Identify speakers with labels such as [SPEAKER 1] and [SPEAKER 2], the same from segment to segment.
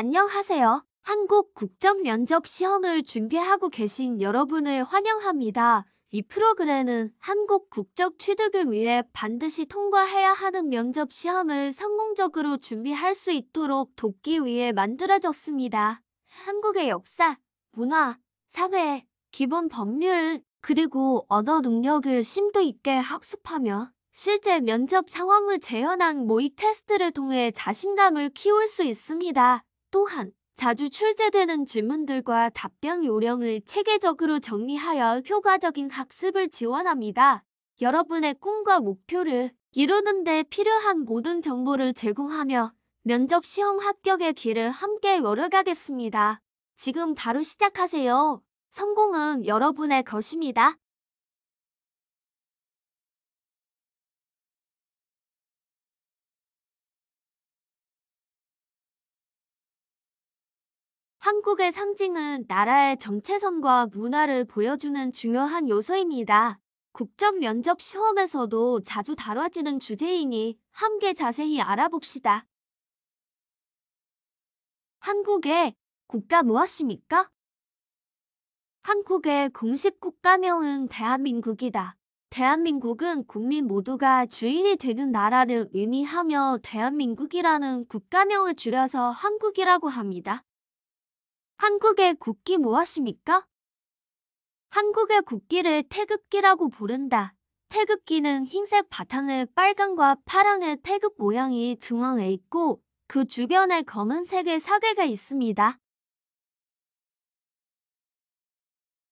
[SPEAKER 1] 안녕하세요. 한국 국정면접 시험을 준비하고 계신 여러분을 환영합니다. 이 프로그램은 한국 국적 취득을 위해 반드시 통과해야 하는 면접 시험을 성공적으로 준비할 수 있도록 돕기 위해 만들어졌습니다. 한국의 역사, 문화, 사회, 기본 법률, 그리고 언어 능력을 심도 있게 학습하며 실제 면접 상황을 재현한 모의 테스트를 통해 자신감을 키울 수 있습니다. 또한 자주 출제되는 질문들과 답변 요령을 체계적으로 정리하여 효과적인 학습을 지원합니다. 여러분의 꿈과 목표를 이루는 데 필요한 모든 정보를 제공하며 면접 시험 합격의 길을 함께 열어가겠습니다. 지금 바로 시작하세요. 성공은 여러분의 것입니다. 한국의 상징은 나라의 정체성과 문화를 보여주는 중요한 요소입니다. 국정 면접 시험에서도 자주 다뤄지는 주제이니 함께 자세히 알아봅시다. 한국의 국가 무엇입니까? 한국의 공식 국가명은 대한민국이다. 대한민국은 국민 모두가 주인이 되는 나라를 의미하며 대한민국이라는 국가명을 줄여서 한국이라고 합니다. 한국의 국기 무엇입니까? 한국의 국기를 태극기라고 부른다. 태극기는 흰색 바탕에 빨강과 파랑의 태극 모양이 중앙에 있고 그 주변에 검은색의 사계가 있습니다.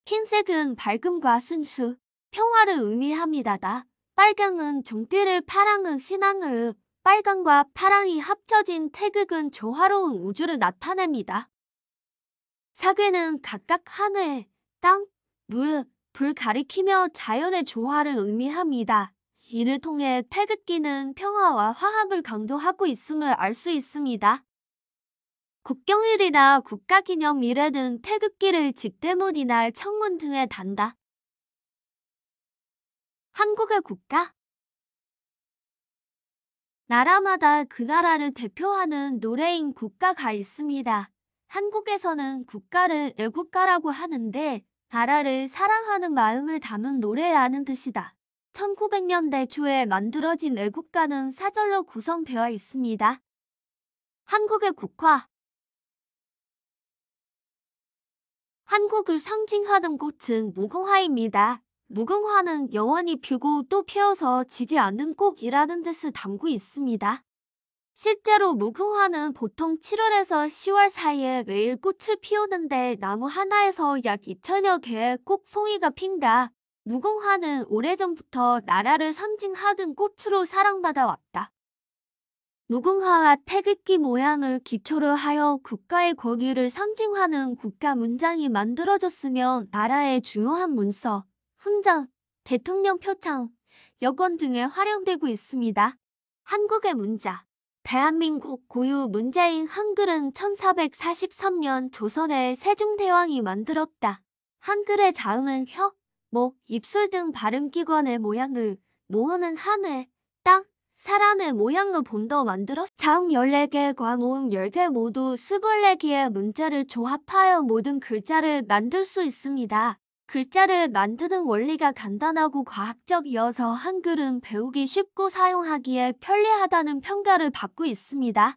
[SPEAKER 1] 흰색은 밝음과 순수, 평화를 의미합니다. 빨강은 종띠를, 파랑은 신앙을, 빨강과 파랑이 합쳐진 태극은 조화로운 우주를 나타냅니다. 사계는 각각 하늘, 땅, 물, 불 가리키며 자연의 조화를 의미합니다. 이를 통해 태극기는 평화와 화합을 강조하고 있음을 알 수 있습니다. 국경일이나 국가기념일에는 태극기를 집대문이나 청문 등에 단다. 한국의 국가? 나라마다 그 나라를 대표하는 노래인 국가가 있습니다. 한국에서는 국가를 애국가라고 하는데 나라를 사랑하는 마음을 담은 노래라는 뜻이다. 1900년대 초에 만들어진 애국가는 사절로 구성되어 있습니다. 한국의 국화. 한국을 상징하는 꽃은 무궁화입니다. 무궁화는 영원히 피고 또 피어서 지지 않는 꽃이라는 뜻을 담고 있습니다. 실제로 무궁화는 보통 7월에서 10월 사이에 매일 꽃을 피우는데 나무 하나에서 약 2000여 개의 꽃송이가 핀다. 무궁화는 오래전부터 나라를 상징하는 꽃으로 사랑받아 왔다. 무궁화와 태극기 모양을 기초로 하여 국가의 권위를 상징하는 국가 문장이 만들어졌으며 나라의 중요한 문서, 훈장, 대통령 표창, 여권 등에 활용되고 있습니다. 한국의 문자. 대한민국 고유 문자인 한글은 1443년 조선의 세종대왕이 만들었다. 한글의 자음은 혀, 목, 입술 등 발음기관의 모양을 모으는 하늘, 땅, 사람의 모양을 본더 만들었어. 자음 14개과 모음 10개 모두 24개의 문자를 조합하여 모든 글자를 만들 수 있습니다. 글자를 만드는 원리가 간단하고 과학적이어서 한글은 배우기 쉽고 사용하기에 편리하다는 평가를 받고 있습니다.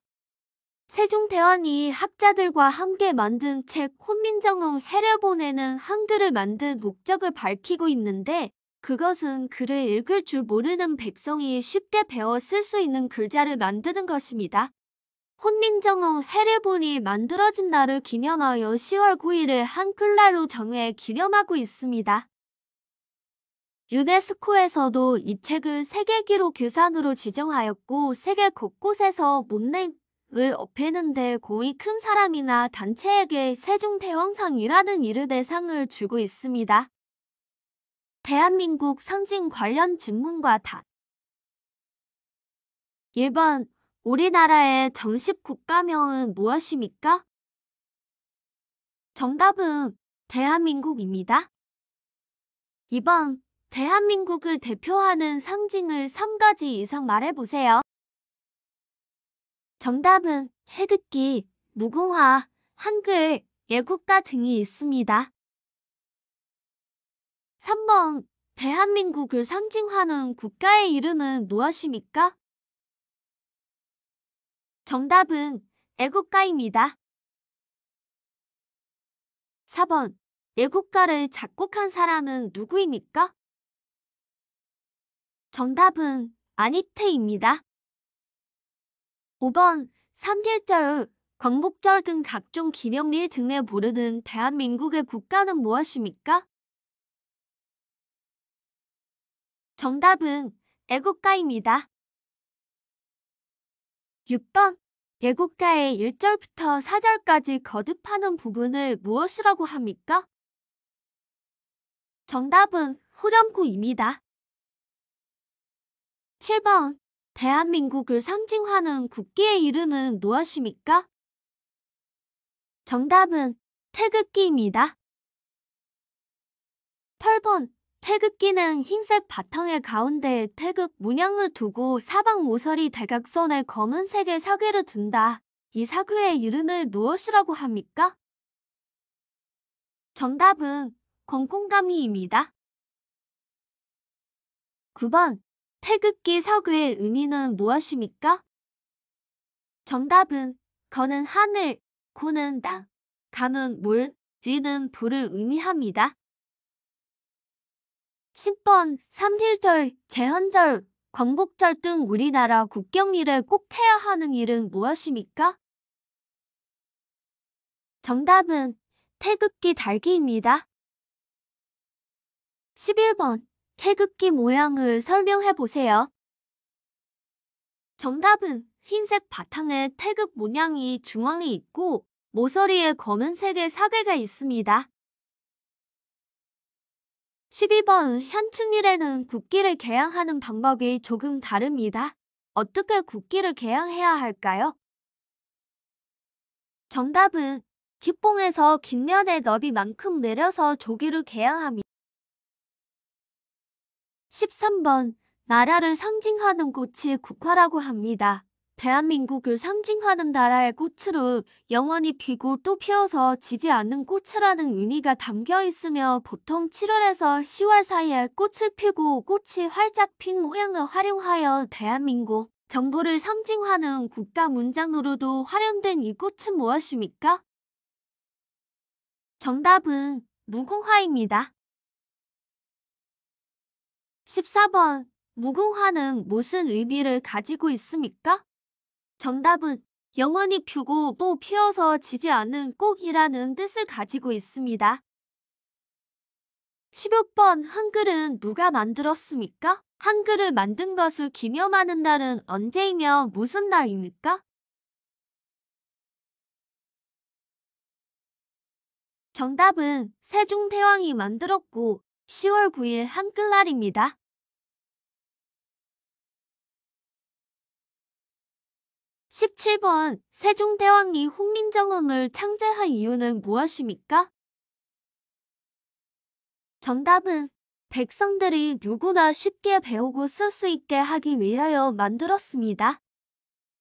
[SPEAKER 1] 세종대왕이 학자들과 함께 만든 책 혼민정음 해려본에는 한글을 만든 목적을 밝히고 있는데 그것은 글을 읽을 줄 모르는 백성이 쉽게 배워 쓸 수 있는 글자를 만드는 것입니다. 혼민정음 해려본이 만들어진 날을 기념하여 10월 9일을 한글날로 정해 기념하고 있습니다. 유네스코에서도 이 책을 세계기록 유산으로 지정하였고 세계 곳곳에서 못내을 업히는데 공이 큰 사람이나 단체에게 세종대왕상이라는 이름의 상을 주고 있습니다. 대한민국 상징 관련 질문과 답. 1번. 우리나라의 정식 국가명은 무엇입니까? 정답은 대한민국입니다. 2번. 대한민국을 대표하는 상징을 3가지 이상 말해보세요. 정답은 태극기, 무궁화, 한글, 애국가 등이 있습니다. 3번, 대한민국을 상징하는 국가의 이름은 무엇입니까? 정답은 애국가입니다. 4번, 애국가를 작곡한 사람은 누구입니까? 정답은 안희태입니다. 5번, 3.1절, 광복절 등 각종 기념일 등에 부르는 대한민국의 국가는 무엇입니까? 정답은 애국가입니다. 6번, 애국가의 1절부터 4절까지 거듭하는 부분을 무엇이라고 합니까? 정답은 후렴구입니다. 7번, 대한민국을 상징하는 국기의 이름은 무엇입니까? 정답은 태극기입니다. 8번, 태극기는 흰색 바탕의 가운데에 태극 문양을 두고 사방 모서리 대각선에 검은색의 사괴를 둔다. 이 사괴의 이름을 무엇이라고 합니까? 정답은 건공감이입니다. 9번, 태극기 사괴의 의미는 무엇입니까? 정답은 건은 하늘, 고는 땅, 감은 물, 리는 불을 의미합니다. 10번, 3.1절, 제헌절, 광복절 등 우리나라 국경일에 꼭 해야 하는 일은 무엇입니까? 정답은 태극기 달기입니다. 11번, 태극기 모양을 설명해 보세요. 정답은 흰색 바탕에 태극 모양이 중앙에 있고 모서리에 검은색의 사괴가 있습니다. 12번, 현충일에는 국기를 개양하는 방법이 조금 다릅니다. 어떻게 국기를 개양해야 할까요? 정답은 깃봉에서 깃면의 너비만큼 내려서 조기를 개양합니다. 13번, 나라를 상징하는 꽃이 국화라고 합니다. 대한민국을 상징하는 나라의 꽃으로 영원히 피고 또 피어서 지지 않는 꽃이라는 의미가 담겨 있으며 보통 7월에서 10월 사이에 꽃을 피고 꽃이 활짝 핀 모양을 활용하여 대한민국 정부를 상징하는 국가 문장으로도 활용된 이 꽃은 무엇입니까? 정답은 무궁화입니다. 14번, 무궁화는 무슨 의미를 가지고 있습니까? 정답은 영원히 피고 또 피어서 지지 않는 꽃이라는 뜻을 가지고 있습니다. 16번, 한글은 누가 만들었습니까? 한글을 만든 것을 기념하는 날은 언제이며 무슨 날입니까? 정답은 세종대왕이 만들었고 10월 9일 한글날입니다. 17번, 세종대왕이 훈민정음을 창제한 이유는 무엇입니까? 정답은 백성들이 누구나 쉽게 배우고 쓸 수 있게 하기 위하여 만들었습니다.